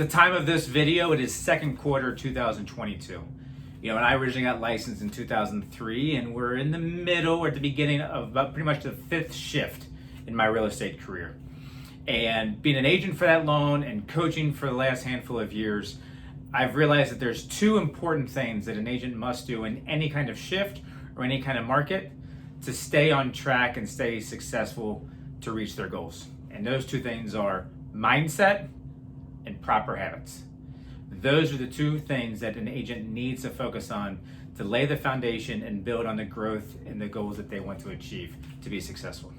time of this video, it is second quarter 2022. And I originally got licensed in 2003, and we're in the middle or at the beginning of about pretty much the fifth shift in my real estate career. And being an agent for that long and coaching for the last handful of years, I've realized that there's two important things that an agent must do in any kind of shift or any kind of market to stay on track and stay successful to reach their goals. And those two things are mindset and proper habits. Those are the two things that an agent needs to focus on to lay the foundation and build on the growth and the goals that they want to achieve to be successful.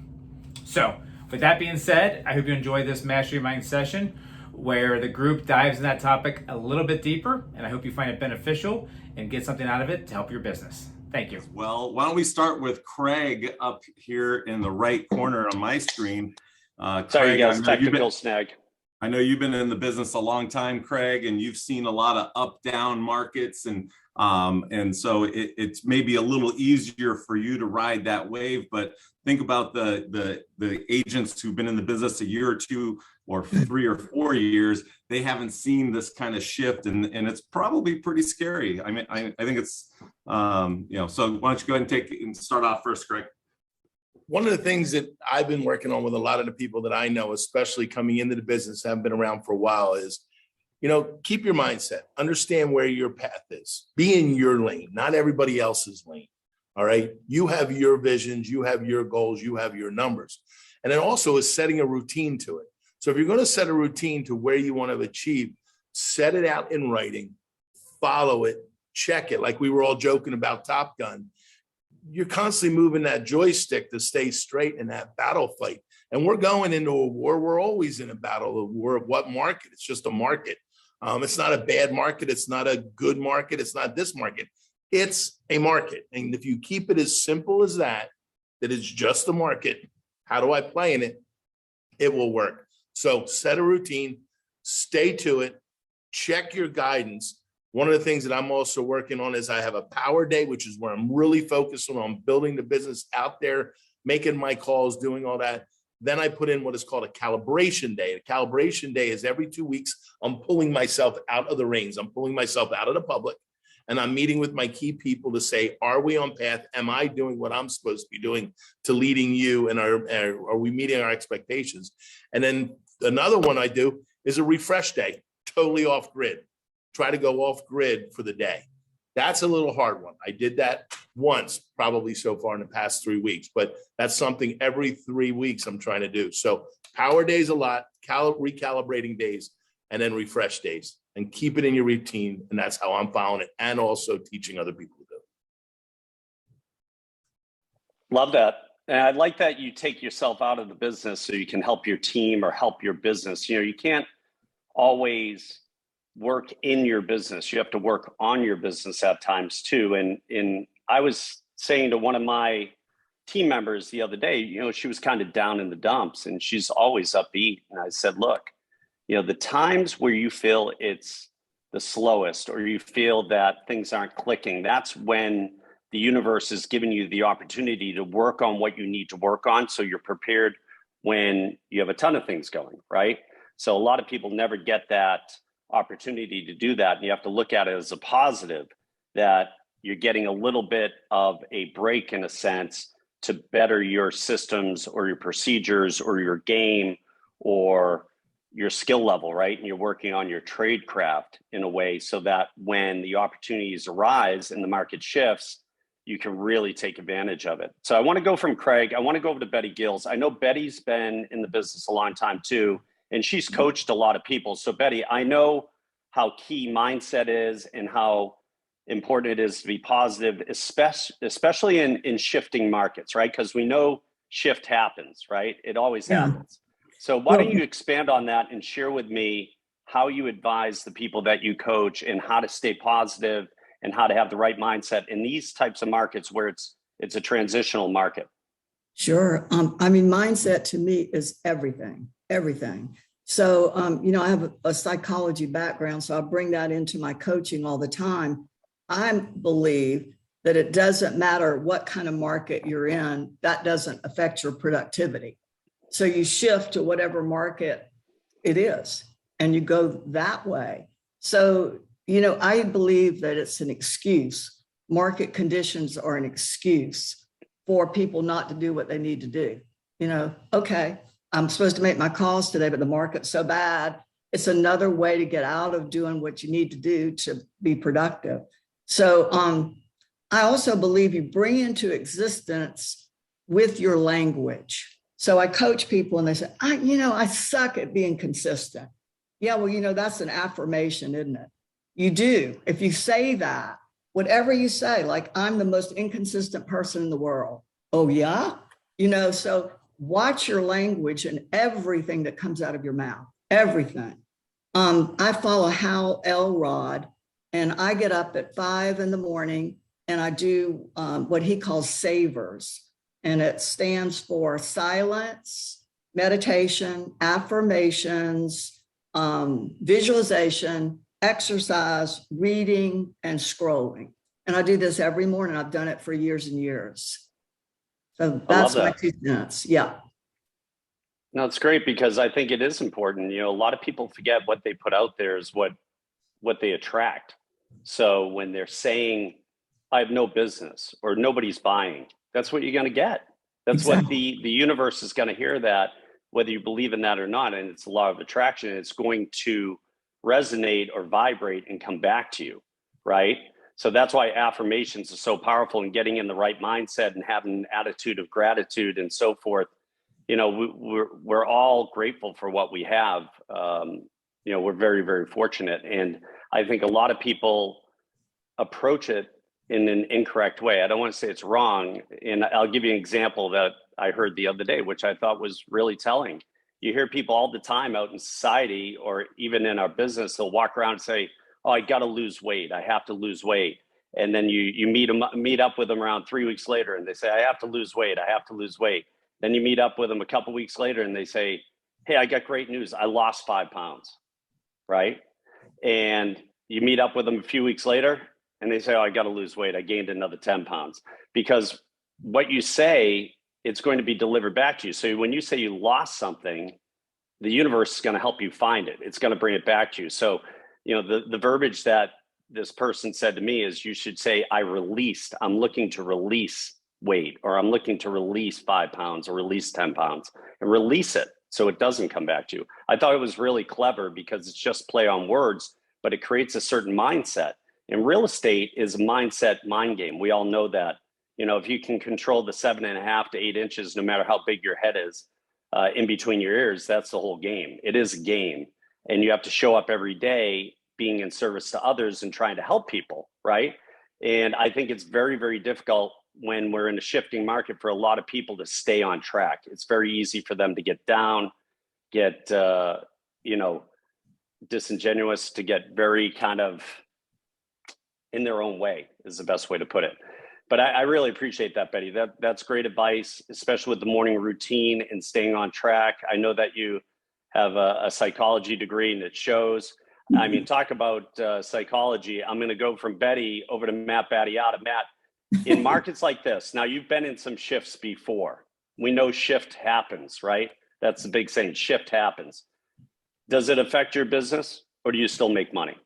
So, with that being said, I hope you enjoy this MasterREMind session where the group dives in that topic a little bit deeper, and I hope you find it beneficial and get something out of it to help your business. Thank you. Well, why don't we start with Craig up here in the right corner on my screen. Sorry, Craig, guys, technical snag. I know you've been in the business a long time, Craig, and you've seen a lot of up-down markets, and so it's maybe a little easier for you to ride that wave. But think about the agents who've been in the business a year or two, or 3 or 4 years. They haven't seen this kind of shift, and it's probably pretty scary. I mean, I think it's So why don't you go ahead and start off first, Craig? One of the things that I've been working on with a lot of the people that I know, especially coming into the business, haven't been around for a while, is, keep your mindset, understand where your path is, be in your lane, not everybody else's lane. All right. You have your visions, you have your goals, you have your numbers. And then also is setting a routine to it. So if you're going to set a routine to where you want to achieve, set it out in writing, follow it, check it. Like we were all joking about Top Gun. You're constantly moving that joystick to stay straight in that battle fight. And we're going into a war. We're always in a battle. A war of what market? It's just a market. It's not a bad market. It's not a good market. It's not this market. It's a market. And if you keep it as simple as that it's just a market, how do I play in it? It will work. So set a routine, stay to it, check your guidance. One of the things that I'm also working on is I have a power day, which is where I'm really focusing on building the business out there, making my calls, doing all that. Then I put in what is called a calibration day. A calibration day is every 2 weeks, I'm pulling myself out of the reins. I'm pulling myself out of the public, and I'm meeting with my key people to say, are we on path? Am I doing what I'm supposed to be doing to leading you? And are we meeting our expectations? And then another one I do is a refresh day, totally off grid. Try to go off grid for the day. That's a little hard one. I did that once, probably so far in the past 3 weeks, but that's something every 3 weeks I'm trying to do. So power days a lot, recalibrating days, and then refresh days, and keep it in your routine. And that's how I'm following it, and also teaching other people to do it. Love that. And I like that you take yourself out of the business so you can help your team or help your business. You can't always work in your business. You have to work on your business at times too. And I was saying to one of my team members the other day, she was kind of down in the dumps, and she's always upbeat. And I said, look, the times where you feel it's the slowest, or you feel that things aren't clicking, that's when the universe is giving you the opportunity to work on what you need to work on, so you're prepared when you have a ton of things going, right? So a lot of people never get that opportunity to do that. And you have to look at it as a positive, that you're getting a little bit of a break, in a sense, to better your systems or your procedures or your game or your skill level, right? And you're working on your trade craft in a way so that when the opportunities arise and the market shifts, you can really take advantage of it. So I want to go from Craig. I want to go over to Betty Gills. I know Betty's been in the business a long time too, and she's coached a lot of people. So Betty, I know how key mindset is and how important it is to be positive, especially in shifting markets, right? Because we know shift happens, right? It always happens. So why don't you expand on that and share with me how you advise the people that you coach and how to stay positive and how to have the right mindset in these types of markets where it's a transitional market? Sure. Mindset to me is everything. So, I have a psychology background, so I bring that into my coaching all the time. I believe that it doesn't matter what kind of market you're in, that doesn't affect your productivity. So you shift to whatever market it is. and you go that way. So, I believe that it's an excuse. Market conditions are an excuse for people not to do what they need to do. Okay, I'm supposed to make my calls today, but the market's so bad. It's another way to get out of doing what you need to do to be productive. So I also believe you bring into existence with your language. So I coach people and they say, I suck at being consistent. Yeah, well, that's an affirmation, isn't it? You do. If you say that, whatever you say, like, I'm the most inconsistent person in the world. Oh, yeah? So watch your language and everything that comes out of your mouth, everything. I follow Hal Elrod, and I get up at 5 a.m. and I do what he calls savers. And it stands for silence, meditation, affirmations, visualization, exercise, reading, and scrolling. And I do this every morning. I've done it for years and years. So that's my 2 cents. Yeah. No, it's great, because I think it is important. A lot of people forget what they put out there is what they attract. So when they're saying, I have no business or nobody's buying, that's what you're going to get. That's exactly what the universe is going to hear, that whether you believe in that or not. And it's a law of attraction. It's going to resonate or vibrate and come back to you, right? So that's why affirmations are so powerful, and getting in the right mindset and having an attitude of gratitude and so forth. We're all grateful for what we have. We're very, very fortunate. And I think a lot of people approach it in an incorrect way. I don't want to say it's wrong. And I'll give you an example that I heard the other day, which I thought was really telling. You hear people all the time out in society, or even in our business, they'll walk around and say, oh, I got to lose weight. I have to lose weight. And then you meet up with them around 3 weeks later, and they say, I have to lose weight. I have to lose weight. Then you meet up with them a couple weeks later and they say, hey, I got great news. I lost 5 pounds, right? And you meet up with them a few weeks later and they say, oh, I got to lose weight. I gained another 10 pounds. Because what you say, it's going to be delivered back to you. So when you say you lost something, the universe is going to help you find it. It's going to bring it back to you. So, the verbiage that this person said to me is, you should say, I'm looking to release weight, or I'm looking to release 5 pounds or release 10 pounds, and release it so it doesn't come back to you. I thought it was really clever, because it's just play on words, but it creates a certain mindset. And real estate is a mindset mind game. We all know that. If you can control the 7.5 to 8 inches, no matter how big your head is, in between your ears, that's the whole game. It is a game. And you have to show up every day being in service to others and trying to help people, right? And I think it's very, very difficult when we're in a shifting market for a lot of people to stay on track. It's very easy for them to get down, get, disingenuous, to get very kind of in their own way is the best way to put it. But I really appreciate that, Betty. That's great advice, especially with the morning routine and staying on track. I know that you have a psychology degree, and it shows. I mean, talk about psychology. I'm going to go from Betty over to Matt Battiata. Matt, in markets like this, now you've been in some shifts before. We know shift happens, right? That's the big saying, shift happens. Does it affect your business, or do you still make money?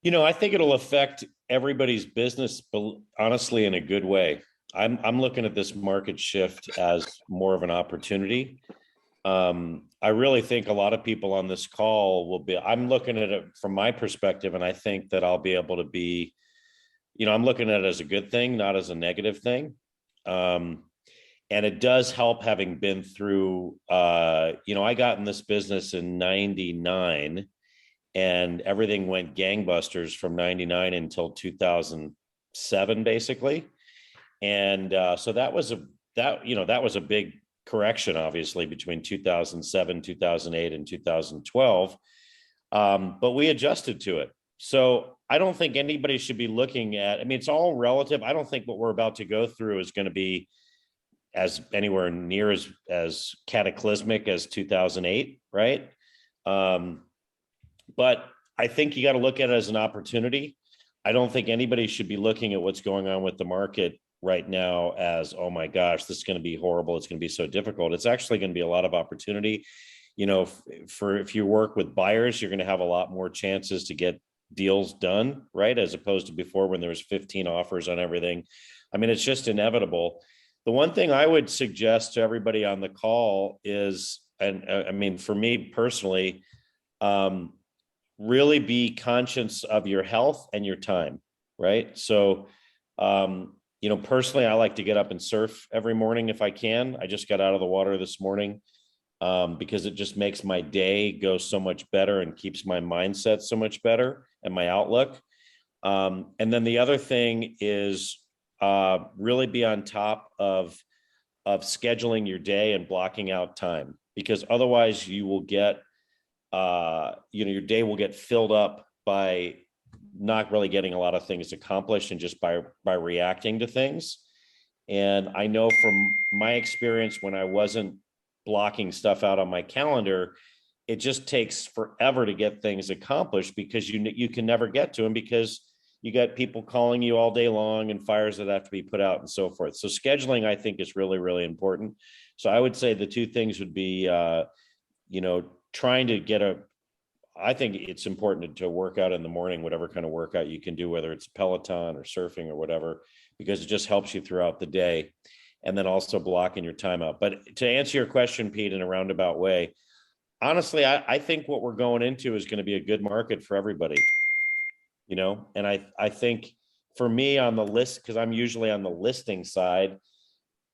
I think it'll affect everybody's business, but honestly, in a good way. I'm looking at this market shift as more of an opportunity. I really think a lot of people on this call will be, I'm looking at it from my perspective, and I think that I'll be able to be, I'm looking at it as a good thing, not as a negative thing. And it does help, having been through, I got in this business in 99, and everything went gangbusters from 99 until 2007, basically. And so that was a big correction, obviously, between 2007, 2008, and 2012. But we adjusted to it. So I don't think anybody should be looking at, it's all relative. I don't think what we're about to go through is going to be as anywhere near as cataclysmic as 2008, right? But I think you got to look at it as an opportunity. I don't think anybody should be looking at what's going on with the market right now as, oh my gosh, this is going to be horrible. It's going to be so difficult. It's actually going to be a lot of opportunity. if you work with buyers, you're going to have a lot more chances to get deals done, right? As opposed to before when there was 15 offers on everything. I mean, it's just inevitable. The one thing I would suggest to everybody on the call is, and I mean, for me personally, really be conscious of your health and your time, right? So, personally, I like to get up and surf every morning if I can. I just got out of the water this morning because it just makes my day go so much better and keeps my mindset so much better and my outlook. And then the other thing is really be on top of scheduling your day and blocking out time, because otherwise you will get, your day will get filled up by not really getting a lot of things accomplished and just by reacting to things. And I know from my experience, when I wasn't blocking stuff out on my calendar, it just takes forever to get things accomplished because you can never get to them because you got people calling you all day long and fires that have to be put out and so forth. So scheduling, I think, is really, really important. So I would say the two things would be, trying to I think it's important to work out in the morning, whatever kind of workout you can do, whether it's Peloton or surfing or whatever, because it just helps you throughout the day. And then also blocking your time out. But to answer your question, Pete, in a roundabout way, honestly, I think what we're going into is going to be a good market for everybody. And I think for me on the list, because I'm usually on the listing side,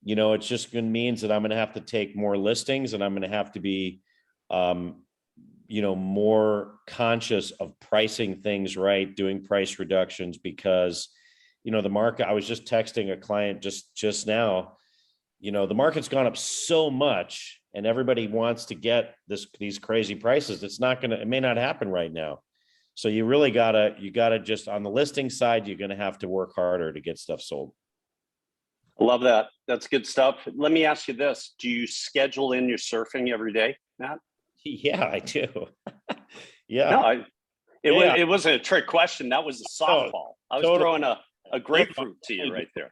it's just going to means that I'm going to have to take more listings and I'm going to have to be, more conscious of pricing things right, doing price reductions because, the market, I was just texting a client just now, the market's gone up so much and everybody wants to get these crazy prices. It may not happen right now. So you really gotta just on the listing side, you're going to have to work harder to get stuff sold. I love that. That's good stuff. Let me ask you this. Do you schedule in your surfing every day, Matt? Yeah, I do. Yeah. No, it wasn't a trick question. That was a softball. I was throwing a grapefruit to you right there.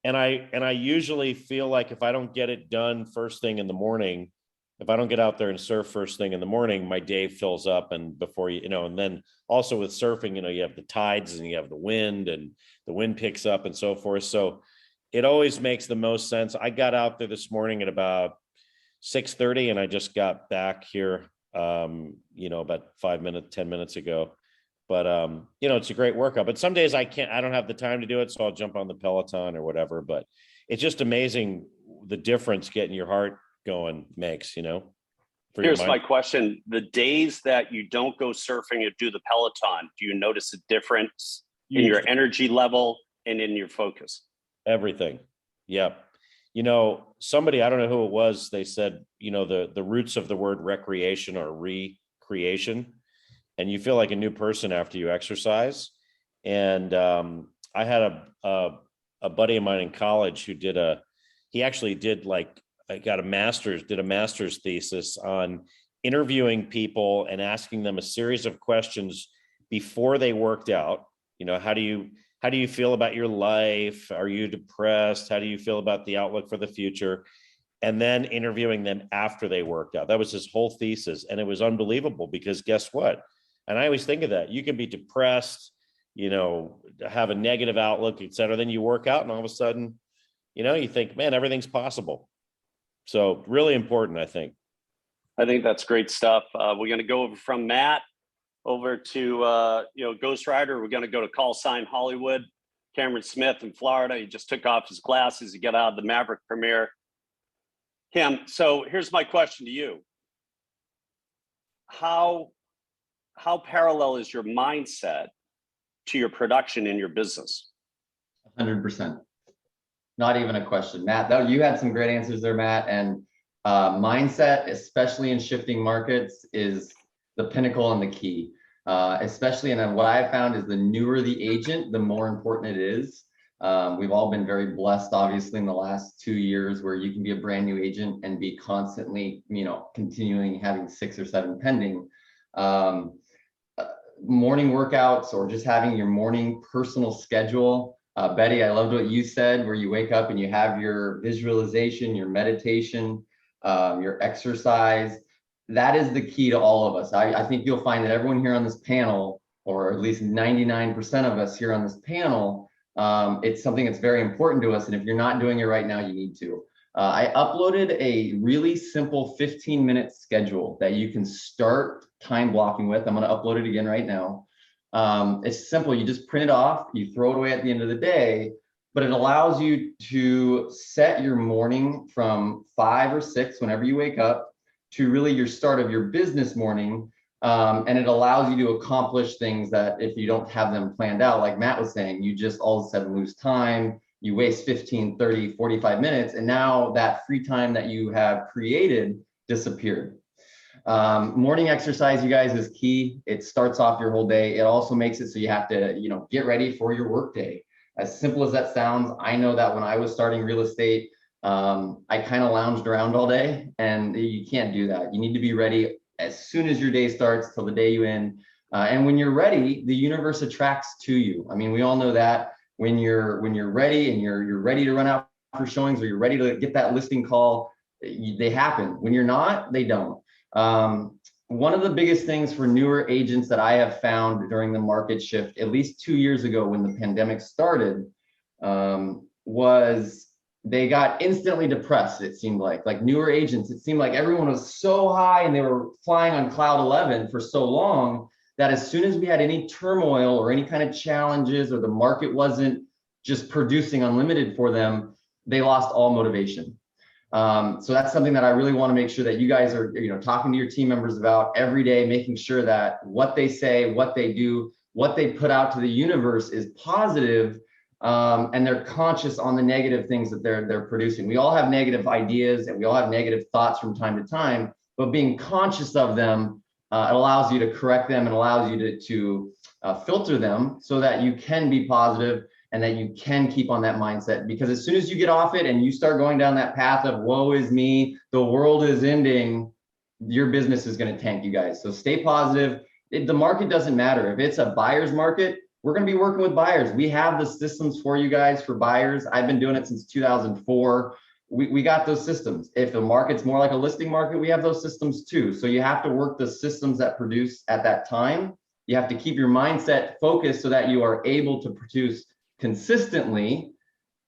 And I usually feel like if I don't get it done first thing in the morning, if I don't get out there and surf first thing in the morning, my day fills up. And before and then also with surfing, you have the tides and you have the wind picks up and so forth. So it always makes the most sense. I got out there this morning at about 6:30 and I just got back here, about 10 minutes ago. But, it's a great workout, but some days I don't have the time to do it. So I'll jump on the Peloton or whatever, but it's just amazing the difference getting your heart going makes, Here's my question. The days that you don't go surfing or do the Peloton, do you notice a difference in your energy level and in your focus? Everything. Yeah. Somebody, I don't know who it was, they said, the roots of the word recreation are recreation. And you feel like a new person after you exercise. And I had a buddy of mine in college who did a master's thesis on interviewing people and asking them a series of questions before they worked out. How do you feel about your life? Are you depressed? How do you feel about the outlook for the future? And then interviewing them after they worked out. That was his whole thesis. And it was unbelievable because guess what? And I always think of that. You can be depressed, have a negative outlook, et cetera. Then you work out and all of a sudden, you think, man, everything's possible. So really important, I think. I think that's great stuff. We're going to go over from Matt over to, Ghost Rider. We're going to go to Call Sign Hollywood. Cameron Smith in Florida. He just took off his glasses. He got out of the Maverick premiere. So here's my question to you. How parallel is your mindset to your production in your business? 100%. Not even a question. Matt, though, you had some great answers there, Matt. And mindset, especially in shifting markets, is the pinnacle and the key. Especially in what I found is the newer the agent, the more important it is. We've all been very blessed, obviously, in the last 2 years where you can be a brand new agent and be constantly, continuing having 6 or 7 pending. Morning workouts or just having your morning personal schedule. Betty, I loved what you said, where you wake up and you have your visualization, your meditation, your exercise. that is the key to all of us. I think you'll find that everyone here on this panel, or at least 99% of us here on this panel, it's something that's very important to us. And if you're not doing it right now, you need to. I uploaded a really simple 15-minute schedule that you can start time blocking with. I'm going to upload it again right now. It's simple. You just print it off, you throw it away at the end of the day, but it allows you to set your morning from 5 or 6 whenever you wake up to really your start of your business morning. And it allows you to accomplish things that if you don't have them planned out, like Matt was saying, you just all of a sudden lose time, you waste 15, 30, 45 minutes, and now that free time that you have created disappeared. Morning exercise, you guys, is key. It starts off your whole day. It also makes it so you have to, get ready for your work day. As simple as that sounds, I know that when I was starting real estate, I kind of lounged around all day, and you can't do that. You need to be ready as soon as your day starts till the day you end. And when you're ready, the universe attracts to you. I mean, we all know that when you're ready and you're ready to run out for showings, or you're ready to get that listing call, they happen. When you're not, they don't. One of the biggest things for newer agents that I have found during the market shift, at least 2 years ago when the pandemic started, was they got instantly depressed. It seemed like newer agents, it seemed like everyone was so high and they were flying on cloud 11 for so long that as soon as we had any turmoil or any kind of challenges, or the market wasn't just producing unlimited for them, they lost all motivation. So that's something that I really want to make sure that you guys are, talking to your team members about every day, making sure that what they say, what they do, what they put out to the universe is positive, and they're conscious on the negative things that they're producing. We all have negative ideas and we all have negative thoughts from time to time, but being conscious of them, it allows you to correct them and allows you to filter them so that you can be positive and that you can keep on that mindset. Because as soon as you get off it and you start going down that path of woe is me, the world is ending, your business is going to tank, you guys. So stay positive. The market doesn't matter. If it's a buyer's market, we're going to be working with buyers. We have the systems for you guys for buyers. I've been doing it since 2004. We got those systems. If the market's more like a listing market, we have those systems too. So you have to work the systems that produce at that time. You have to keep your mindset focused so that you are able to produce consistently.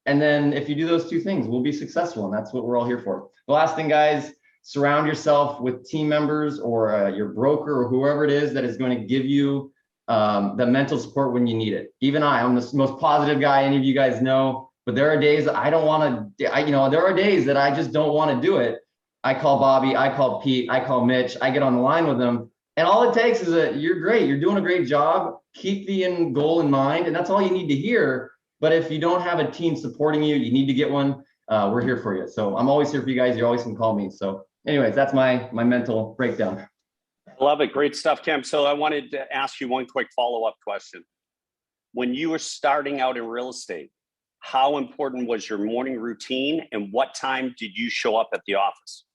And then if you do those two things, we'll be successful. And that's what we're all here for. The last thing, guys, surround yourself with team members or your broker or whoever it is that is going to give you the mental support when you need it. Even I'm the most positive guy any of you guys know, but there are days that I don't want to, there are days that I just don't want to do it. I call Bobby, I call Pete, I call Mitch, I get on the line with them. And all it takes is you're great. You're doing a great job. Keep the end goal in mind. And that's all you need to hear. But if you don't have a team supporting you, you need to get one. We're here for you. So I'm always here for you guys. You always can call me. So anyways, that's my mental breakdown. I love it. Great stuff, Cam. So I wanted to ask you one quick follow-up question. When you were starting out in real estate, how important was your morning routine and what time did you show up at the office?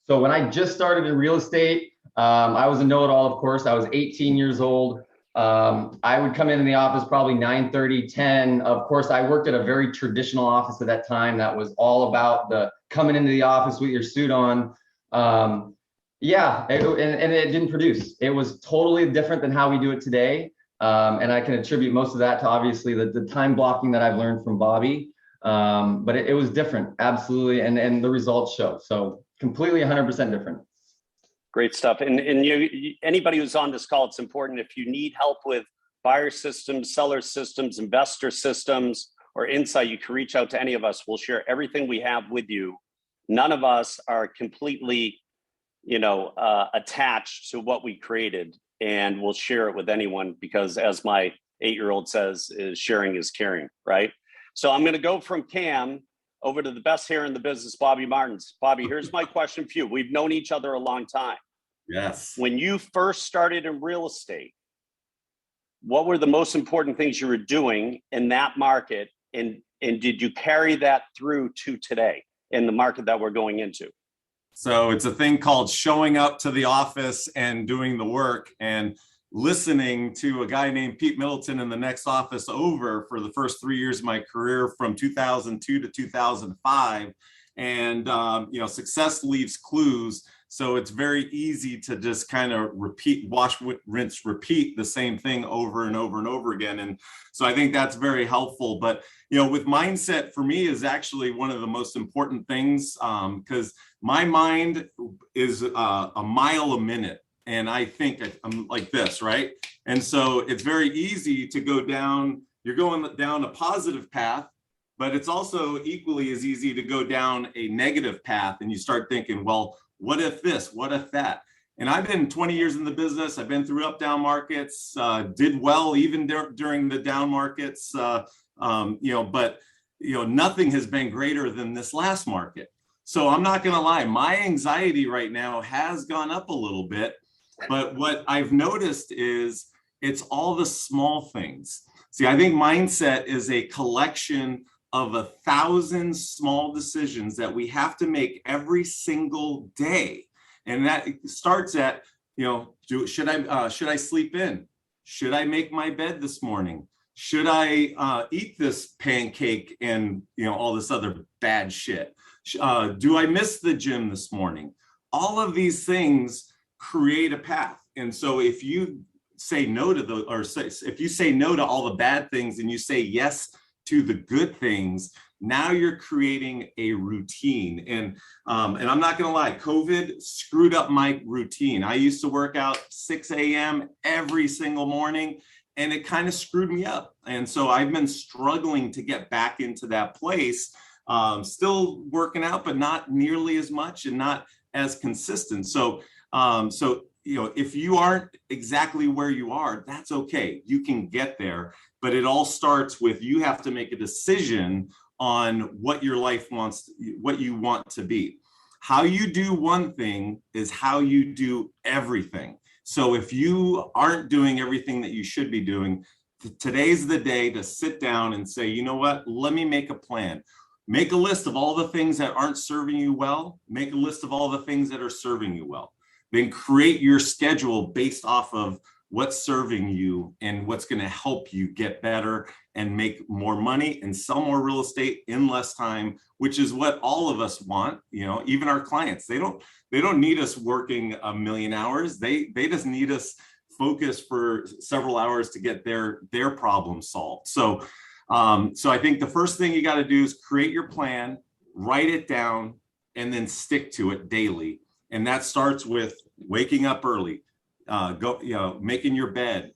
So when I just started in real estate, I was a know-it-all, of course. I was 18 years old. I would come in the office probably 9:30, 10. Of course, I worked at a very traditional office at that time that was all about the coming into the office with your suit on. And it didn't produce. It was totally different than how we do it today. And I can attribute most of that to obviously the time blocking that I've learned from Bobby. But it was different, absolutely. And the results show. So completely 100% different. Great stuff. And anybody who's on this call, it's important. If you need help with buyer systems, seller systems, investor systems, or insight, you can reach out to any of us. We'll share everything we have with you. None of us are completely, attached to what we created, and we'll share it with anyone because, as my 8-year-old says, sharing is caring, right? So I'm going to go from Cam over to the best hair in the business, Bobby Martins. Bobby, here's my question for you. We've known each other a long time. Yes. When you first started in real estate, what were the most important things you were doing in that market? And did you carry that through to today in the market that we're going into? So it's a thing called showing up to the office and doing the work and listening to a guy named Pete Middleton in the next office over for the first 3 years of my career from 2002 to 2005. And, success leaves clues. So it's very easy to just kind of repeat, wash, rinse, repeat the same thing over and over and over again. And so I think that's very helpful. But, you know, with mindset for me is actually one of the most important things, because my mind is a mile a minute. And I think I'm like this, right? And so it's very easy to go down, you're going down a positive path, but it's also equally as easy to go down a negative path. And you start thinking, well, what if this, what if that? And I've been 20 years in the business. I've been through up, down markets, did well even during the down markets, you know, but, you know, nothing has been greater than this last market. So I'm not going to lie, my anxiety right now has gone up a little bit. But what I've noticed is it's all the small things. See, I think mindset is a collection of 1,000 small decisions that we have to make every single day. And that starts at, you know, should I sleep in? Should I make my bed this morning? Should I eat this pancake and, you know, all this other bad shit? Do I miss the gym this morning? All of these things create a path. And so if you say no to those, or if you say no to all the bad things and you say yes to the good things, now you're creating a routine. And I'm not going to lie, COVID screwed up my routine. I used to work out 6 a.m. every single morning, and it kind of screwed me up. And so I've been struggling to get back into that place, still working out, but not nearly as much and not as consistent. So you know, if you aren't exactly where you are, that's okay. You can get there, but it all starts with you have to make a decision on what your life wants, what you want to be. How you do one thing is how you do everything. So if you aren't doing everything that you should be doing, today's the day to sit down and say, you know what, let me make a plan. Make a list of all the things that aren't serving you well. Make a list of all the things that are serving you well. Then create your schedule based off of what's serving you and what's going to help you get better and make more money and sell more real estate in less time, which is what all of us want. You know, even our clients, they don't need us working 1,000,000 hours. They just need us focused for several hours to get their problem solved. So I think the first thing you got to do is create your plan, write it down, and then stick to it daily. And that starts with waking up early, making your bed,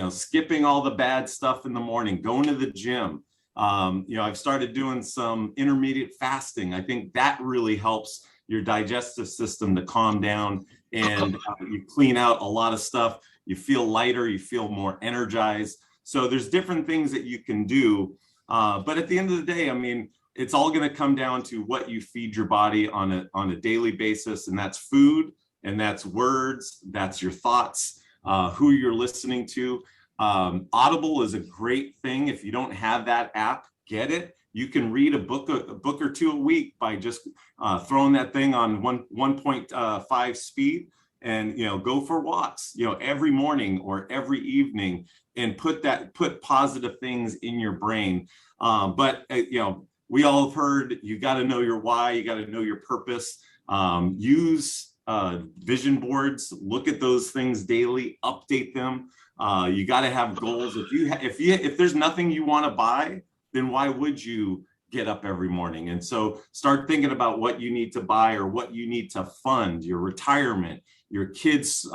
skipping all the bad stuff in the morning, going to the gym. I've started doing some intermediate fasting. I think that really helps your digestive system to calm down, and you clean out a lot of stuff. You feel lighter, you feel more energized. So there's different things that you can do. But at the end of the day, I mean, it's all going to come down to what you feed your body on a daily basis. And that's food, and that's words, that's your thoughts, who you're listening to. Audible is a great thing. If you don't have that app, get it. You can read a book or two a week by just throwing that thing on 1.5 speed, and go for walks, every morning or every evening, and put positive things in your brain. We all have heard, you got to know your why, you got to know your purpose. Use vision boards, look at those things daily, update them. You got to have goals. If there's nothing you want to buy, then why would you get up every morning? And so start thinking about what you need to buy or what you need to fund, your retirement, your kids'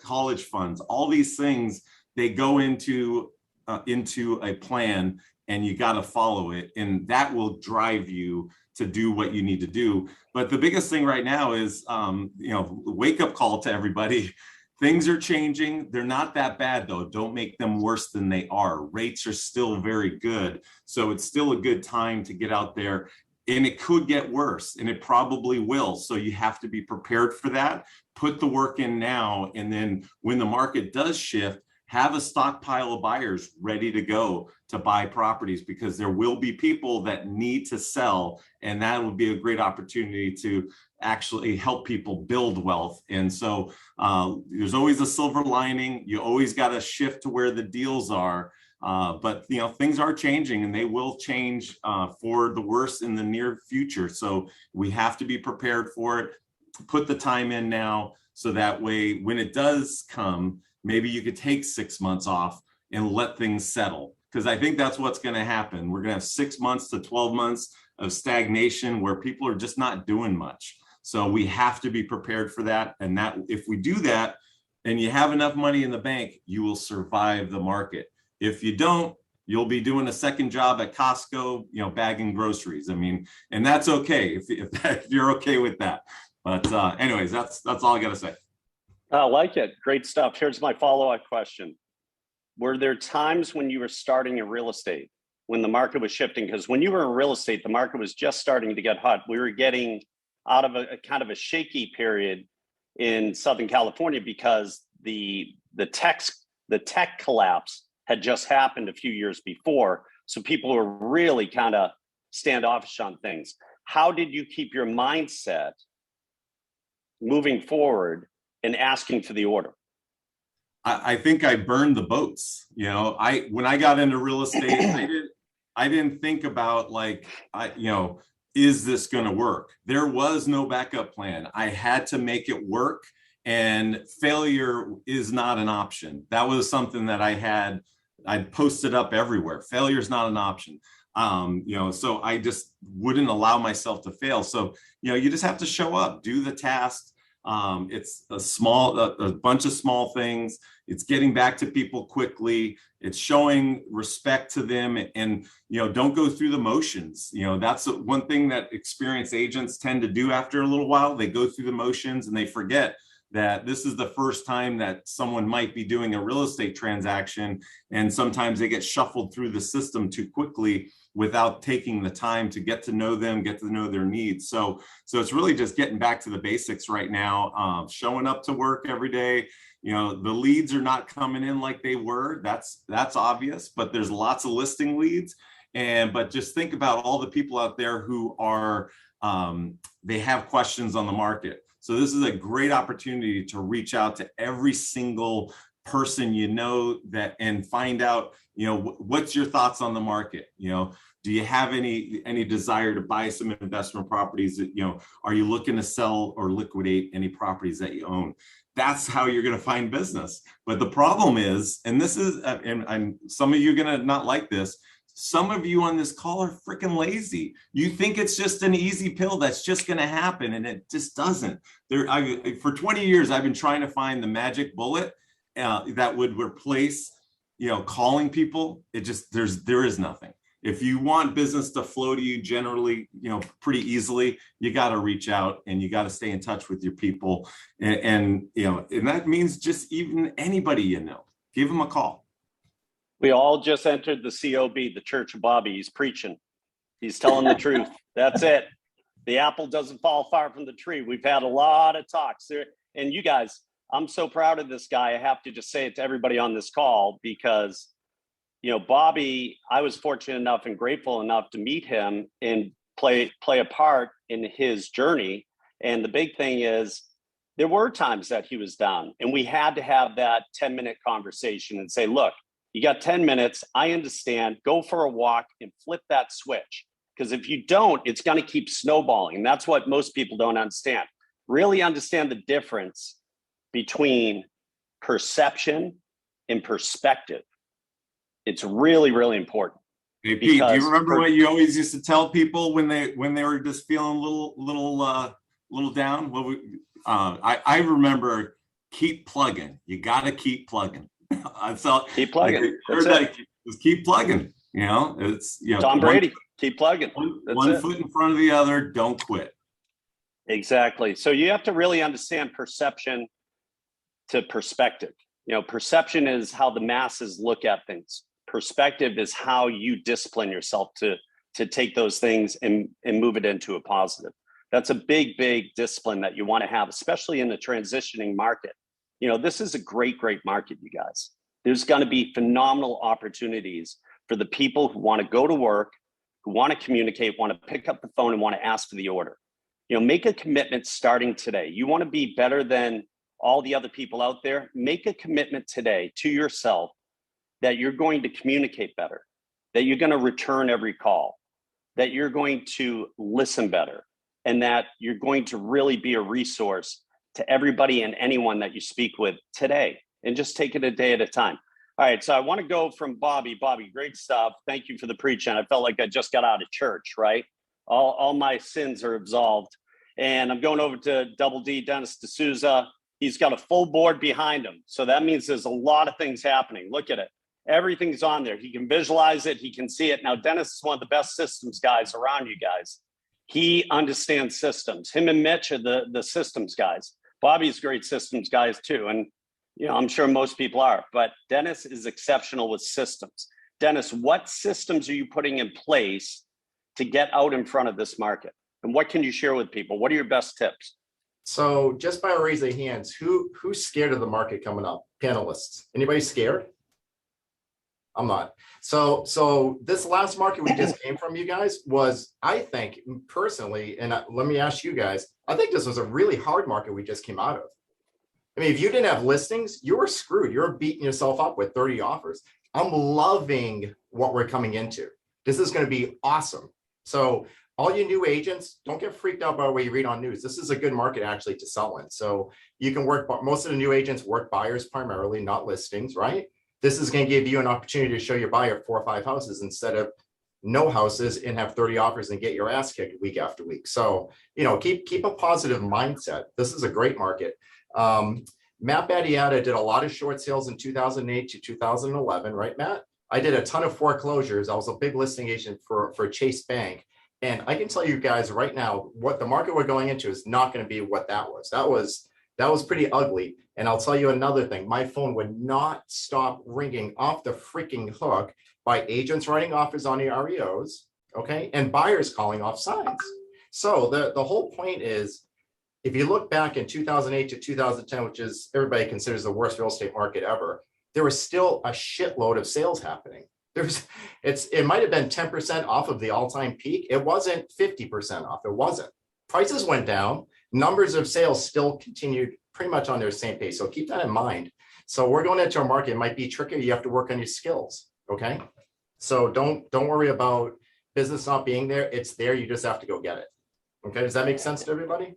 college funds. All these things, they go into a plan, and you got to follow it, and that will drive you to do what you need to do. But the biggest thing right now is, wake up call to everybody. Things are changing. They're not that bad, though. Don't make them worse than they are. Rates are still very good. So it's still a good time to get out there, and it could get worse, and it probably will. So you have to be prepared for that. Put the work in now. And then when the market does shift, have a stockpile of buyers ready to go to buy properties, because there will be people that need to sell, and that will be a great opportunity to actually help people build wealth. And so there's always a silver lining. You always got to shift to where the deals are. But things are changing, and they will change for the worse in the near future. So we have to be prepared for it. put the time in now, so that way when it does come, maybe you could take 6 months off and let things settle. Because I think that's what's going to happen. We're going to have 6 months to 12 months of stagnation where people are just not doing much. So we have to be prepared for that. And that if we do that and you have enough money in the bank, you will survive the market. If you don't, you'll be doing a second job at Costco, bagging groceries. I mean, and that's okay if you're okay with that. But anyways, that's all I got to say. I like it. Great stuff. Here's my follow-up question. Were there times when you were starting in real estate, when the market was shifting? Because when you were in real estate, the market was just starting to get hot. We were getting out of a kind of a shaky period in Southern California because the tech collapse had just happened a few years before. So people were really kind of standoffish on things. How did you keep your mindset moving forward and asking for the order? I think I burned the boats. When I got into real estate, I didn't think about is this going to work? There was no backup plan. I had to make it work, and failure is not an option. That was something that I'd posted up everywhere. Failure is not an option. So I just wouldn't allow myself to fail. So, you just have to show up, do the task. It's a bunch of small things. It's getting back to people quickly. It's showing respect to them, and don't go through the motions. That's one thing that experienced agents tend to do after a little while. They go through the motions and they forget that this is the first time that someone might be doing a real estate transaction, and sometimes they get shuffled through the system too quickly without taking the time to get to know them, get to know their needs. So it's really just getting back to the basics right now, showing up to work every day. The leads are not coming in like they were. That's obvious, but there's lots of listing leads. But just think about all the people out there who are, they have questions on the market. So this is a great opportunity to reach out to every single person that and find out, what's your thoughts on the market? Do you have any desire to buy some investment properties? Are you looking to sell or liquidate any properties that you own? That's how you're going to find business. But the problem is, and this is, and some of you are going to not like this, some of you on this call are freaking lazy. You think it's just an easy pill that's just going to happen, and it just doesn't. For 20 years, I've been trying to find the magic bullet that would replace, calling people. There is nothing. If you want business to flow to you generally, pretty easily, you got to reach out and you got to stay in touch with your people. And that means just even anybody, give them a call. We all just entered the COB, the Church of Bobby. He's preaching. He's telling the truth. That's it. The apple doesn't fall far from the tree. We've had a lot of talks there. And you guys, I'm so proud of this guy. I have to just say it to everybody on this call because, Bobby, I was fortunate enough and grateful enough to meet him and play a part in his journey. And the big thing is there were times that he was down, and we had to have that 10-minute conversation and say, look, you got 10 minutes. I understand. Go for a walk and flip that switch. Because if you don't, it's going to keep snowballing. And that's what most people don't understand. Really understand the difference between perception and perspective. It's really, really important. Hey, Pete, do you remember what you always used to tell people when they were just feeling a little down? I remember, keep plugging. You got to keep plugging. Keep plugging. Just keep plugging. It's Tom Brady. Keep plugging. One foot in front of the other. Don't quit. Exactly. So you have to really understand perception to perspective. Perception is how the masses look at things. Perspective is how you discipline yourself to take those things and move it into a positive. That's a big, big discipline that you want to have, especially in the transitioning market. This is a great, great market, you guys. There's going to be phenomenal opportunities for the people who want to go to work, who want to communicate, want to pick up the phone and want to ask for the order. Make a commitment starting today. You want to be better than all the other people out there. Make a commitment today to yourself that you're going to communicate better, that you're going to return every call, that you're going to listen better, and that you're going to really be a resource to everybody and anyone that you speak with today, and just take it a day at a time. All right, so I want to go from Bobby. Bobby, great stuff. Thank you for the preaching. I felt like I just got out of church, right? All my sins are absolved. And I'm going over to Double D, Dennis D'Souza. He's got a full board behind him. So that means there's a lot of things happening. Look at it. Everything's on there. He can visualize it. He can see it. Now, Dennis is one of the best systems guys around you guys. He understands systems. Him and Mitch are the systems guys. Bobby's great systems guys too. And I'm sure most people are, but Dennis is exceptional with systems. Dennis, what systems are you putting in place to get out in front of this market? And what can you share with people? What are your best tips? So just by a raise of hands, who's scared of the market coming up? Panelists, anybody scared? I'm not. So this last market we just came from, you guys, was, I think personally, and let me ask you guys, I think this was a really hard market we just came out of. I mean, if you didn't have listings, you were screwed. You're beating yourself up with 30 offers. I'm loving what we're coming into. This is going to be awesome. So all you new agents, don't get freaked out by what you read on news. This is a good market actually to sell in. So you can work, most of the new agents work buyers primarily, not listings, right? This is going to give you an opportunity to show your buyer 4 or 5 houses instead of no houses and have 30 offers and get your ass kicked week after week. So, keep a positive mindset. This is a great market. Matt Battiata did a lot of short sales in 2008 to 2011, right, Matt? I did a ton of foreclosures. I was a big listing agent for Chase Bank. And I can tell you guys right now, what the market we're going into is not going to be what that was. That was pretty ugly. And I'll tell you another thing, my phone would not stop ringing off the freaking hook by agents writing offers on the REOs, okay? And buyers calling off signs. So the whole point is, if you look back in 2008 to 2010, which is everybody considers the worst real estate market ever, there was still a shitload of sales happening. It might have been 10% off of the all-time peak. It wasn't 50% off. It wasn't. Prices went down. Numbers of sales still continued pretty much on their same pace. So keep that in mind. So we're going into a market. It might be tricky. You have to work on your skills. Okay. So don't worry about business not being there. It's there. You just have to go get it. Okay. Does that make sense to everybody?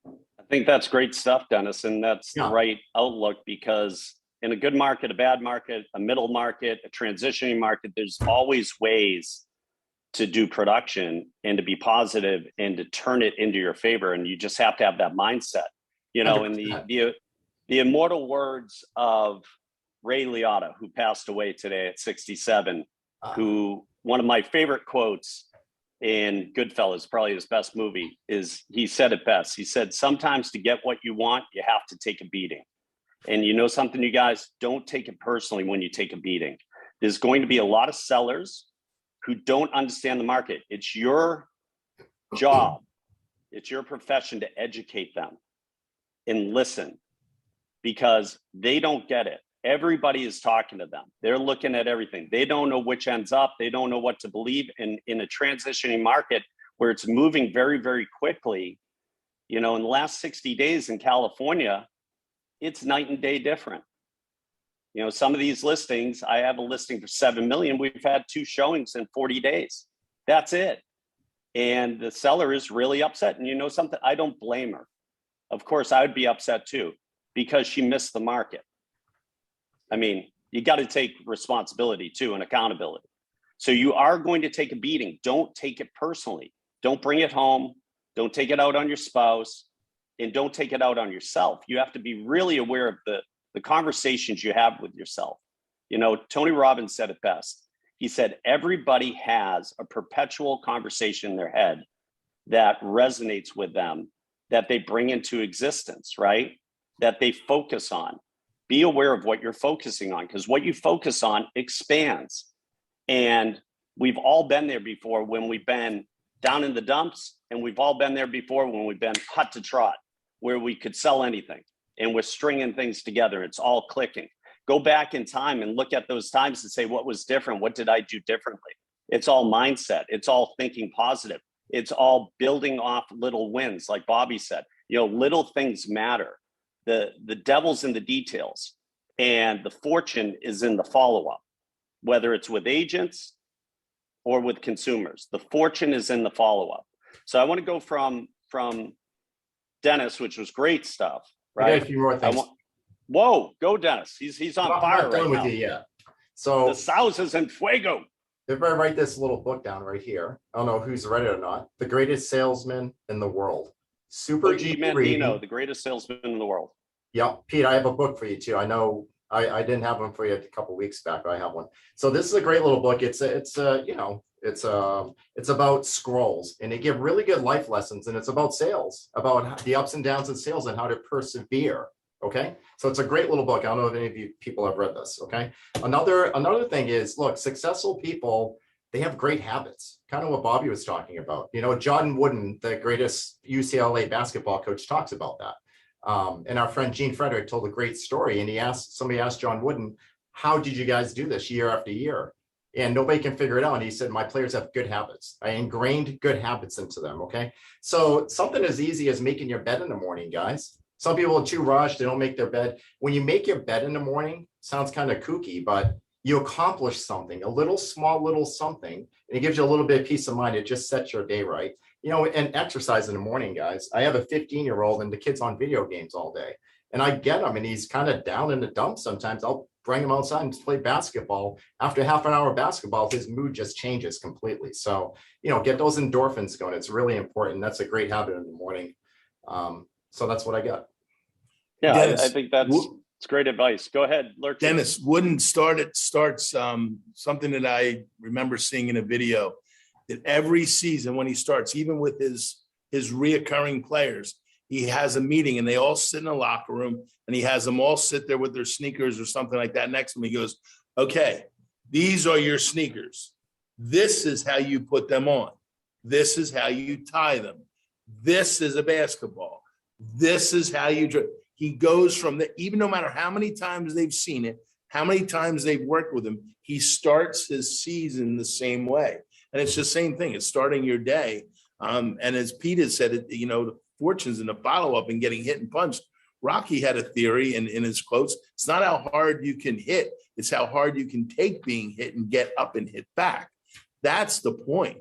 I think that's great stuff, Dennis. And that's the right outlook, because in a good market, a bad market, a middle market, a transitioning market, there's always ways to do production and to be positive and to turn it into your favor. And you just have to have that mindset, in the immortal words of Ray Liotta, who passed away today at 67, who, one of my favorite quotes in Goodfellas, probably his best movie, is, he said it best. He said, sometimes to get what you want, you have to take a beating. And you know something, you guys, don't take it personally when you take a beating. There's going to be a lot of sellers who don't understand the market. It's your job, it's your profession to educate them and listen, because they don't get it. Everybody is talking to them. They're looking at everything. They don't know which end's up. They don't know what to believe in a transitioning market where it's moving very, very quickly. In the last 60 days in California, it's night and day different. Some of these listings, I have a listing for 7 million. We've had 2 showings in 40 days. That's it. And the seller is really upset. And you know something? I don't blame her. Of course, I would be upset too, because she missed the market. I mean, you got to take responsibility too and accountability. So you are going to take a beating. Don't take it personally. Don't bring it home. Don't take it out on your spouse, and don't take it out on yourself. You have to be really aware of the conversations you have with yourself. Tony Robbins said it best. He said, everybody has a perpetual conversation in their head that resonates with them, that they bring into existence, right? That they focus on. Be aware of what you're focusing on, because what you focus on expands. And we've all been there before when we've been down in the dumps, and we've all been there before when we've been hot to trot, where we could sell anything and we're stringing things together. It's all clicking. Go back in time and look at those times and say, what was different? What did I do differently? It's all mindset. It's all thinking positive. It's all building off little wins. Like Bobby said, little things matter. The devil's in the details, and the fortune is in the follow-up, whether it's with agents or with consumers. The fortune is in the follow-up. So I want to go from from Dennis, which was great stuff, I got right? a few more things. Whoa, go Dennis. He's on I'm fire not done right with now. you yet. So The Sausas and Fuego. if I write this little book down right here, I don't know who's read it or not. The Greatest Salesman in the World. Super OG easy Mandino, reading. the greatest salesman in the world. Yeah, Pete, I have a book for you too. I know I didn't have one for you a couple weeks back, but I have one. So this is a great little book. It's about scrolls, and they give really good life lessons, and it's about sales, about the ups and downs in sales and how to persevere. Okay, so it's a great little book. I don't know if any of you people have read this. Okay, another thing is, look, successful people, they have great habits, kind of what Bobby was talking about. You know, John Wooden, the greatest UCLA basketball coach, talks about that. And our friend Gene Frederick told a great story, and somebody asked John Wooden, how did you guys do this year after year? And nobody can figure it out. And he said, my players have good habits. I ingrained good habits into them. Okay, so something as easy as making your bed in the morning, guys. Some people are too rushed, they don't make their bed. When you make your bed in the morning, sounds kind of kooky, but you accomplish something, a small little something, and it gives you a little bit of peace of mind. It just sets your day right. You know, and exercise in the morning, guys. I have a 15-year-old and the kid's on video games all day. And I get him, and he's kind of down in the dumps sometimes. I'll bring him outside and play basketball. After half an hour of basketball, his mood just changes completely. So, you know, get those endorphins going. It's really important. That's a great habit in the morning. So that's what I got. Yeah, Dennis, I think it's great advice. Go ahead, Lurch. Dennis Wooden starts something that I remember seeing in a video, that every season when he starts, even with his reoccurring players, he has a meeting and they all sit in a locker room and he has them all sit there with their sneakers or something like that next to him. He goes, okay, these are your sneakers. This is how you put them on. This is how you tie them. This is a basketball. This is how you dress. He goes from the, even no matter how many times they've seen it, how many times they've worked with him, he starts his season the same way. And it's the same thing. It's starting your day. And as Peter said, you know, the fortunes in the follow-up and getting hit and punched. Rocky had a theory in his quotes. It's not how hard you can hit. It's how hard you can take being hit and get up and hit back. That's the point.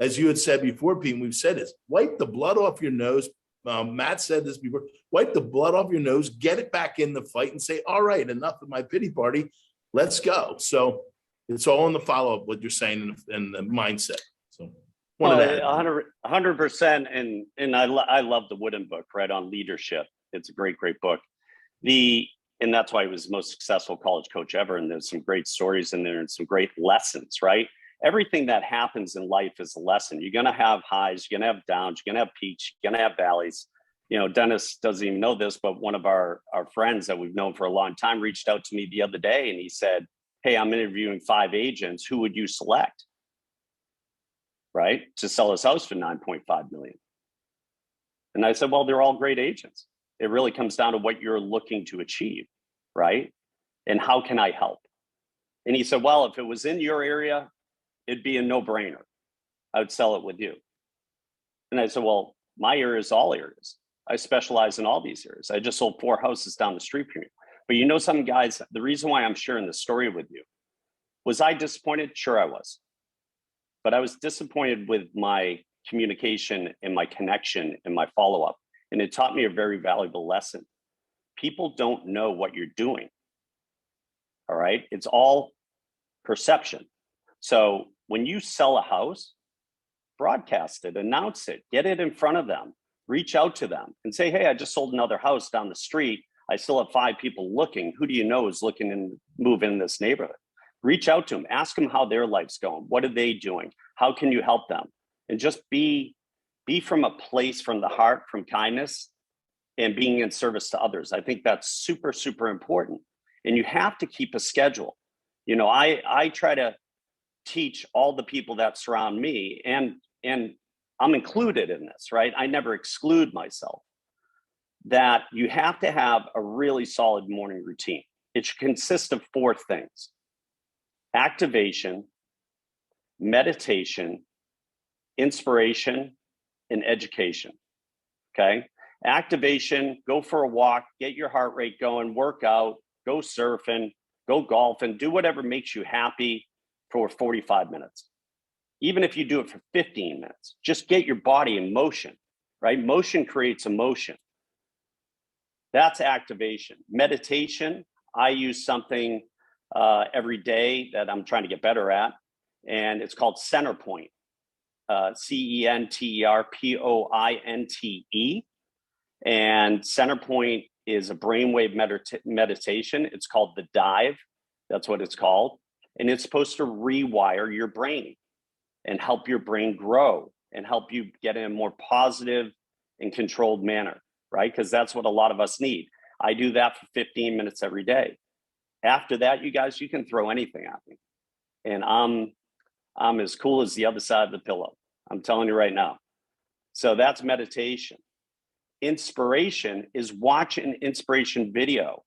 As you had said before, Pete, and we've said this, wipe the blood off your nose. Matt said this before, wipe the blood off your nose, get it back in the fight and say, all right, enough of my pity party. Let's go. So it's all in the follow-up, what you're saying, and the mindset. So 100%. And I love the Wooden book, right, on leadership. It's a great book. And that's why he was the most successful college coach ever. And there's some great stories in there and some great lessons, right? Everything that happens in life is a lesson. You're going to have highs, you're going to have downs, you're going to have peaks, you're going to have valleys. You know, Dennis doesn't even know this, but one of our friends that we've known for a long time reached out to me the other day and he said, hey, I'm interviewing 5 agents. Who would you select? Right? To sell his house for $9.5 million. And I said, well, they're all great agents. It really comes down to what you're looking to achieve, right? And how can I help? And he said, well, if it was in your area, it'd be a no-brainer. I would sell it with you. And I said, well, my area is all areas. I specialize in all these areas. I just sold 4 houses down the street from you. But you know, some guys, the reason why I'm sharing this story with you, was I disappointed? Sure, I was. But I was disappointed with my communication and my connection and my follow-up. And it taught me a very valuable lesson. People don't know what you're doing. All right. It's all perception. So when you sell a house, broadcast it, announce it, get it in front of them, reach out to them and say, hey, I just sold another house down the street. I still have 5 people looking. Who do you know is looking and move in this neighborhood? Reach out to them, ask them how their life's going. What are they doing? How can you help them? And just be from a place, from the heart, from kindness, and being in service to others. I think that's super, super important. And you have to keep a schedule. You know, I try to teach all the people that surround me, and I'm included in this, right? I never exclude myself, that you have to have a really solid morning routine. It should consist of 4 things: activation, meditation, inspiration, and education. Okay. Activation, go for a walk, get your heart rate going, work out, go surfing, go golfing, do whatever makes you happy for 45 minutes. Even if you do it for 15 minutes, just get your body in motion. right? Motion creates emotion. That's activation. Meditation, I use something every day that I'm trying to get better at, and it's called center point. CenterPointe. And center point is a brainwave meditation. It's called the dive. That's what it's called. And it's supposed to rewire your brain and help your brain grow and help you get in a more positive and controlled manner, right? Because that's what a lot of us need. I do that for 15 minutes every day. After that, you guys, you can throw anything at me. And I'm as cool as the other side of the pillow. I'm telling you right now. So that's meditation. Inspiration is watch an inspiration video.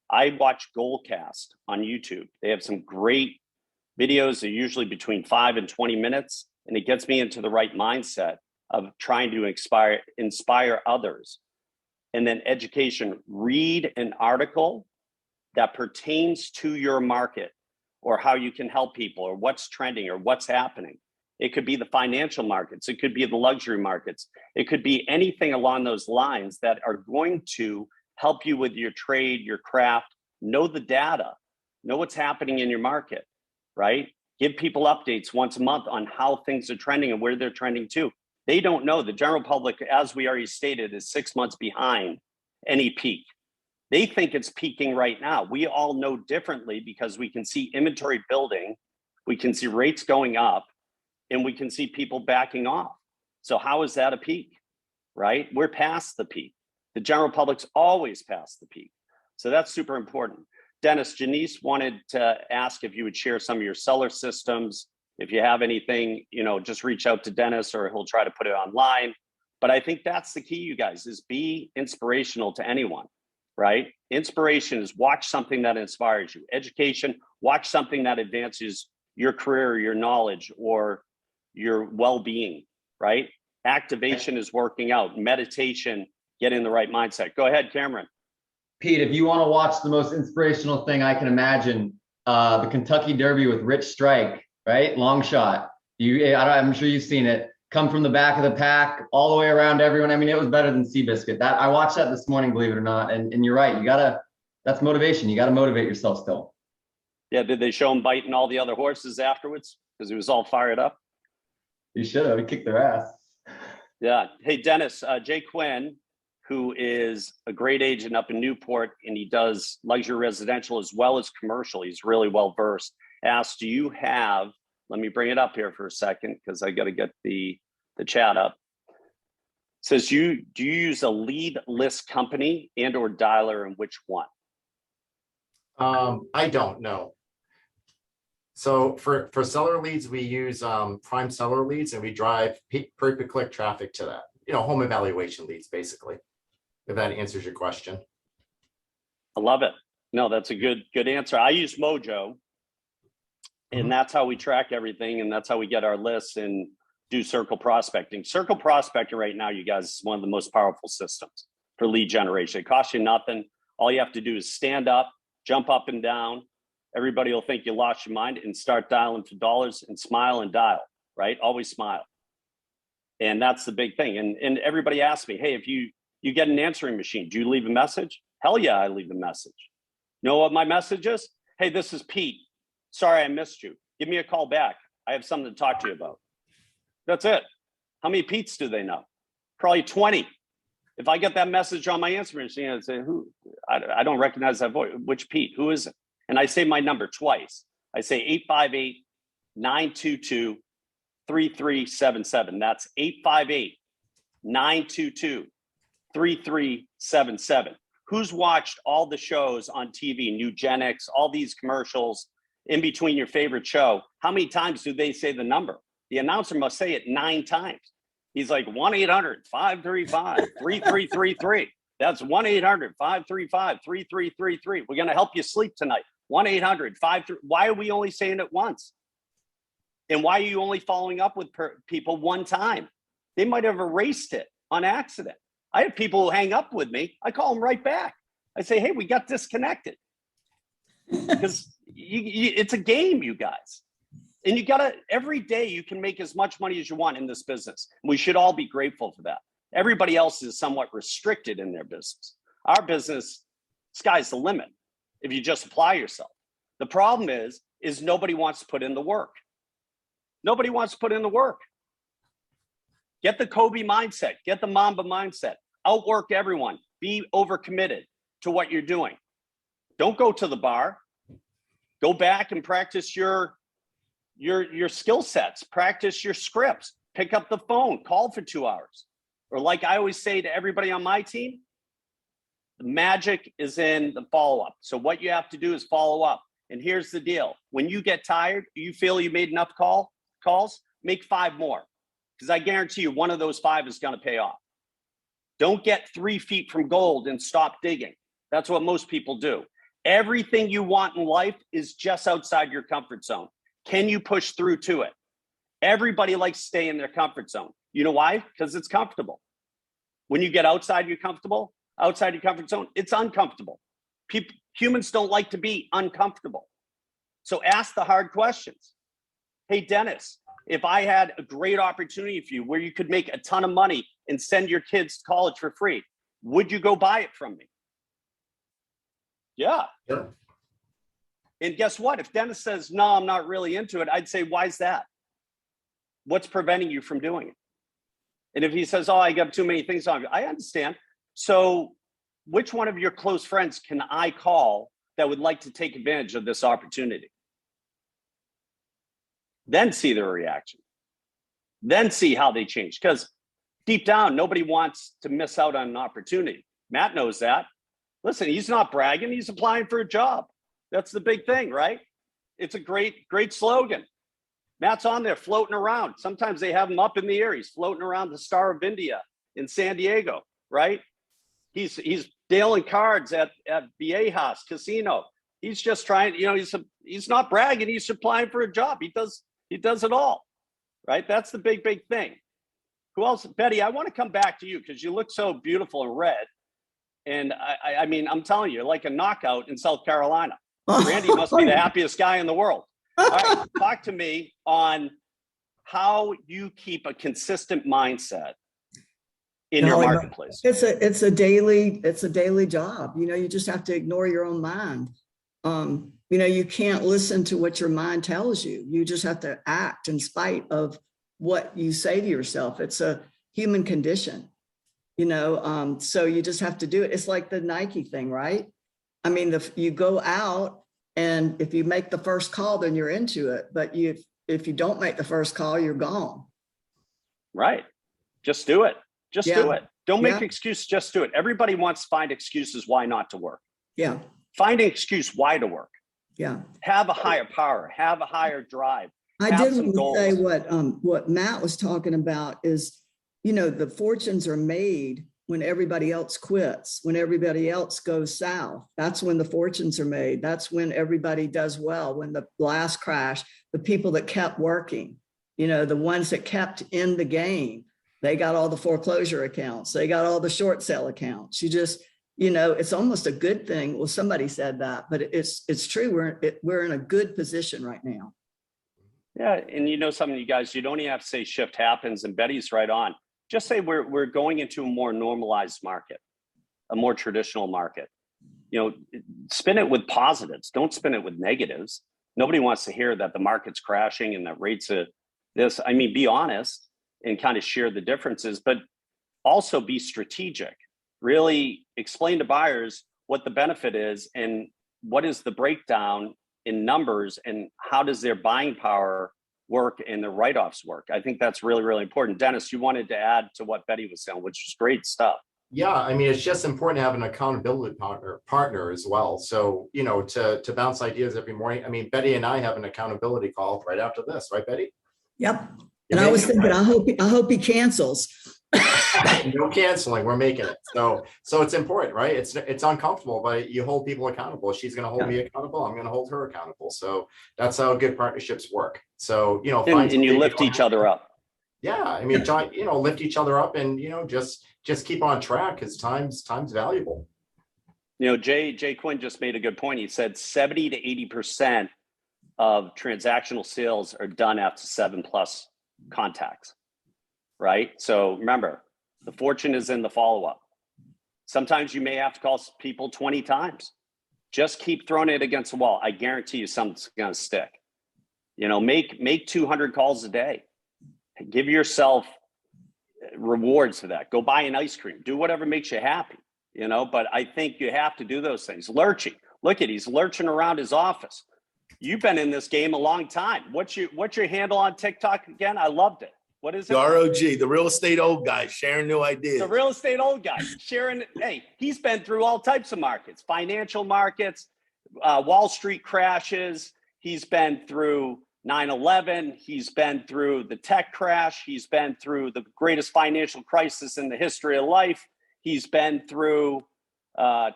I watch Goalcast on YouTube. They have some great videos. They're usually between 5 and 20 minutes, and it gets me into the right mindset of trying to inspire others. And then education, read an article that pertains to your market or how you can help people or what's trending or what's happening. It could be the financial markets. It could be the luxury markets. It could be anything along those lines that are going to help you with your trade, your craft, know the data, know what's happening in your market, right? Give people updates once a month on how things are trending and where they're trending to. They don't know. The general public, as we already stated, is 6 months behind any peak. They think it's peaking right now. We all know differently because we can see inventory building, we can see rates going up, and we can see people backing off. So how is that a peak, right? We're past the peak. The general public's always past the peak. So that's super important. Dennis, Janice wanted to ask if you would share some of your seller systems. If you have anything, just reach out to Dennis or he'll try to put it online. But I think that's the key, you guys, is be inspirational to anyone, right? Inspiration is watch something that inspires you. Education, watch something that advances your career, your knowledge, or your well-being, right? Activation is working out. Meditation, get in the right mindset. Go ahead, Cameron. Pete, if you want to watch the most inspirational thing I can imagine, the Kentucky Derby with Rich Strike, right? Long shot. I'm sure you've seen it. Come from the back of the pack, all the way around everyone. I mean, it was better than Seabiscuit. I watched that this morning, believe it or not. And you're right. That's motivation. You got to motivate yourself still. Yeah. Did they show him biting all the other horses afterwards? Because he was all fired up. You should have. He kicked their ass. Yeah. Hey, Dennis, Jay Quinn, who is a great agent up in Newport, and he does luxury residential as well as commercial. He's really well versed. Asked, do you have, let me bring it up here for a second because I got to get the chat up. Says, do you use a lead list company and or dialer, and which one? I don't know. So for seller leads, we use prime seller leads, and we drive pay-per-click traffic to that. Home evaluation leads, basically. If that answers your question. I love it. No, that's a good answer. I use Mojo, and that's how we track everything, and that's how we get our lists and do circle prospecting. Circle prospecting right now, you guys, is one of the most powerful systems for lead generation. It costs you nothing. All you have to do is stand up, jump up and down. Everybody will think you lost your mind and start dialing for dollars and smile and dial, right? Always smile. And that's the big thing. And everybody asks me, hey, if you get an answering machine, do you leave a message? Hell yeah, I leave a message. You know what my message is? Hey, this is Pete. Sorry I missed you. Give me a call back. I have something to talk to you about. That's it. How many Pete's do they know? Probably 20. If I get that message on my answering machine, I'd say, who? I don't recognize that voice. Which Pete? Who is it? And I say my number twice. I say 858-922-3377. That's 858-922-3377. Who's watched all the shows on TV, Nugenics, all these commercials in between your favorite show? How many times do they say the number? The announcer must say it 9 times. He's like 1-800-535-3333. That's 1-800-535-3333. We're going to help you sleep tonight. 1-800-535. Why are we only saying it once? And why are you only following up with people one time? They might have erased it on accident. I have people who hang up with me. I call them right back. I say, hey, we got disconnected. Because it's a game, you guys. And you got to, every day you can make as much money as you want in this business. We should all be grateful for that. Everybody else is somewhat restricted in their business. Our business, sky's the limit if you just apply yourself. The problem is nobody wants to put in the work. Nobody wants to put in the work. Get the Kobe mindset, get the Mamba mindset, outwork everyone, be overcommitted to what you're doing. Don't go to the bar. Go back and practice your skill sets, practice your scripts, pick up the phone, call for 2 hours. Or like I always say to everybody on my team, the magic is in the follow-up. So what you have to do is follow up. And here's the deal. When you get tired, you feel you made enough calls, make 5 more. Because I guarantee you one of those 5 is going to pay off. Don't get 3 feet from gold and stop digging. That's what most people do. Everything you want in life is just outside your comfort zone. Can you push through to it? Everybody likes to stay in their comfort zone. You know why? Because it's comfortable. When you get outside your comfort zone, it's uncomfortable. Humans don't like to be uncomfortable. So ask the hard questions. Hey, Dennis, if I had a great opportunity for you where you could make a ton of money and send your kids to college for free, would you go buy it from me? Yeah. Sure. And guess what? If Dennis says, no, I'm not really into it, I'd say, why is that? What's preventing you from doing it? And if he says, oh, I got too many things on, I understand. So which one of your close friends can I call that would like to take advantage of this opportunity? Then see their reaction. Then see how they change. Because deep down, nobody wants to miss out on an opportunity. Matt knows that. Listen, he's not bragging. He's applying for a job. That's the big thing, right? It's a great, great slogan. Matt's on there floating around. Sometimes they have him up in the air. He's floating around the Star of India in San Diego, right? He's dealing cards at Viejas Casino. He's just trying, he's not bragging. He's applying for a job. He does it all, right? That's the big, big thing. Who else? Betty, I want to come back to you because you look so beautiful in red. And I mean, I'm telling you, like a knockout in South Carolina. Randy must be the happiest guy in the world. All right, talk to me on how you keep a consistent mindset in your marketplace. It's a daily job. You just have to ignore your own mind. You can't listen to what your mind tells you. You just have to act in spite of what you say to yourself. It's a human condition, so you just have to do it. It's like the Nike thing, right? I mean, you go out and if you make the first call, then you're into it. But if you don't make the first call, you're gone. Right. Just do it. Just do it. Don't make excuses. Just do it. Everybody wants to find excuses why not to work. Yeah. Find an excuse why to work. Yeah. Have a higher power. Have a higher drive. I did want to say what Matt was talking about is, the fortunes are made when everybody else quits, when everybody else goes south. That's when the fortunes are made. That's when everybody does well. When the last crash, the people that kept working, the ones that kept in the game, they got all the foreclosure accounts. They got all the short sale accounts. You just, it's almost a good thing. Well, somebody said that, but it's true. We're in a good position right now. Yeah. And something, you guys, you don't even have to say shift happens, and Betty's right on. Just say we're going into a more normalized market, a more traditional market. Spin it with positives. Don't spin it with negatives. Nobody wants to hear that the market's crashing and that rates are this. I mean, be honest and kind of share the differences, but also be strategic. Really explain to buyers what the benefit is and what is the breakdown in numbers and how does their buying power work and the write-offs work. I think that's really, really important. Dennis, you wanted to add to what Betty was saying, which is great stuff. Yeah, I mean, it's just important to have an accountability partner as well. So, to bounce ideas every morning. I mean, Betty and I have an accountability call right after this, right, Betty? Yep. And I was thinking, I hope he cancels. No canceling. We're making it. So it's important, right? It's uncomfortable, but you hold people accountable. She's going to hold me accountable. I'm going to hold her accountable. So that's how good partnerships work. So, and you lift each other up. Yeah. I mean, lift each other up and, just keep on track because time's valuable. Jay Quinn just made a good point. He said 70 to 80% of transactional sales are done after 7+ contacts. Right? So remember, The fortune is in the follow-up. Sometimes you may have to call people 20 times. Just keep throwing it against the wall. I guarantee you something's going to stick. You know, make 200 calls a day. Give yourself rewards for that. Go buy an ice cream. Do whatever makes you happy, you know, but I think you have to do those things. Lurching. Look at, he's lurching around his office. You've been in this game a long time. What's your handle on TikTok again? I loved it. What is it? The ROG, the real estate old guy, sharing new ideas. The real estate old guy sharing. Hey, he's been through all types of markets, financial markets, Wall Street crashes. He's been through 9/11. He's been through the tech crash. He's been through the greatest financial crisis in the history of life. He's been through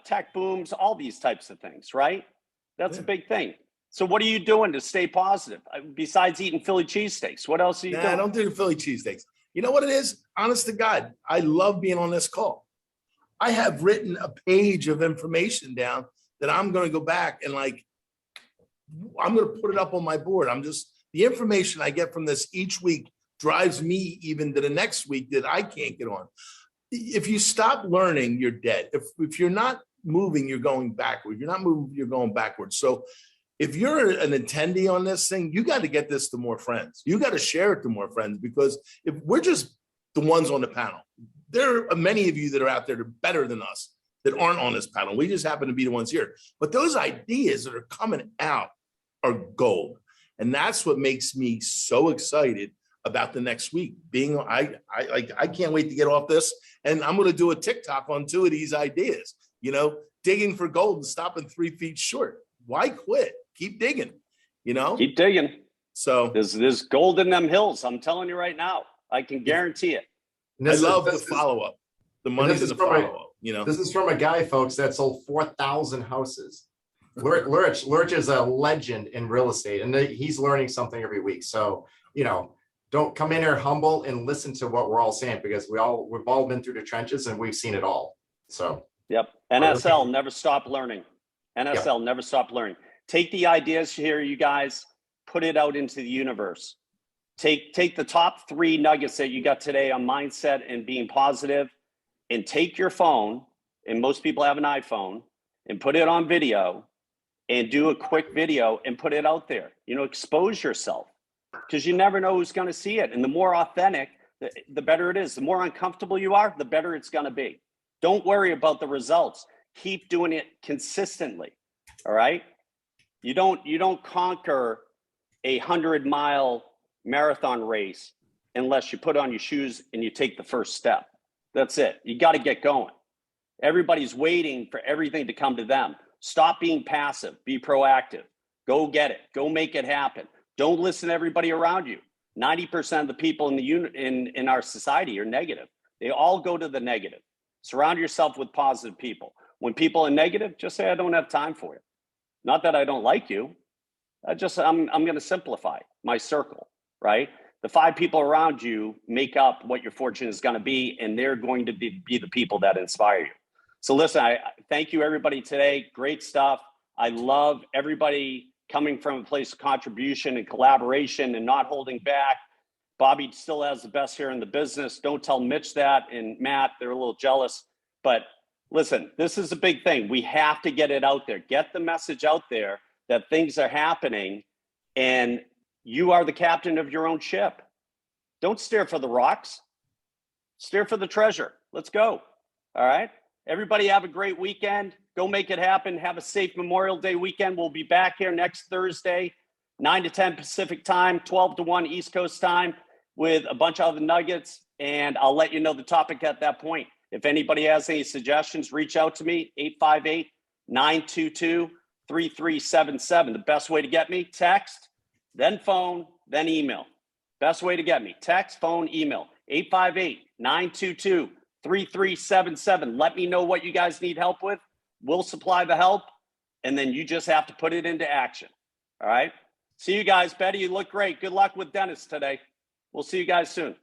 tech booms, all these types of things, right? That's a big thing. So what are you doing to stay positive besides eating Philly cheesesteaks? What else are you doing? I don't do the Philly cheesesteaks. You know what it is? Honest to God, I love being on this call. I have written a page of information down that I'm going to go back and I'm going to put it up on my board. The information I get from this each week drives me even to the next week that I can't get on. If you stop learning, you're dead. If you're not moving, you're going backward. You're not moving, you're going backwards. So if you're an attendee on this thing, you got to get this to more friends. You got to share it to more friends, because if we're just the ones on the panel, there are many of you that are out there that are better than us that aren't on this panel. We just happen to be the ones here. But those ideas that are coming out are gold. And that's what makes me so excited about the next week. I can't wait to get off this. And I'm going to do a TikTok on 2 of these ideas, you know, digging for gold and stopping 3 feet short. Why quit? Keep digging, you know? Keep digging. So there's gold in them hills. I'm telling you right now. I can guarantey it. I love the follow-up. The money's in the follow-up, you know? This is from a guy, folks, that sold 4,000 houses. Lurch is a legend in real estate, and he's learning something every week. So, you know, don't come in here humble and listen to what we're all saying, because we've all been through the trenches and we've seen it all. So, yep. NSL, never stop learning. NSL, never stop learning. Take the ideas here, you guys, put it out into the universe. Take the top 3 nuggets that you got today on mindset and being positive, and take your phone, and most people have an iPhone, and put it on video and do a quick video and put it out there. You know, expose yourself, because you never know who's going to see it. And the more authentic, the better it is. The more uncomfortable you are, the better it's going to be. Don't worry about the results. Keep doing it consistently. All right. You don't conquer a 100-mile marathon race unless you put on your shoes and you take the first step. That's it. You got to get going. Everybody's waiting for everything to come to them. Stop being passive. Be proactive. Go get it. Go make it happen. Don't listen to everybody around you. 90% of the people in our society are negative. They all go to the negative. Surround yourself with positive people. When people are negative, just say, I don't have time for you. Not that I don't like you. I'm going to simplify my circle, right? The 5 people around you make up what your fortune is going to be, and they're going to be the people that inspire you. So listen, I thank you everybody today. Great stuff. I love everybody coming from a place of contribution and collaboration and not holding back. Bobby still has the best here in the business. Don't tell Mitch that, and Matt, they're a little jealous. But listen, this is a big thing. We have to get it out there. Get the message out there that things are happening, and you are the captain of your own ship. Don't steer for the rocks. Steer for the treasure. Let's go. All right. Everybody have a great weekend. Go make it happen. Have a safe Memorial Day weekend. We'll be back here next Thursday, 9 to 10 Pacific time, 12 to 1 East Coast time, with a bunch of other nuggets. And I'll let you know the topic at that point. If anybody has any suggestions, reach out to me, 858-922-3377. The best way to get me, text, then phone, then email. Best way to get me, text, phone, email, 858-922-3377. Let me know what you guys need help with. We'll supply the help, and then you just have to put it into action. All right? See you guys. Betty, you look great. Good luck with Dennis today. We'll see you guys soon.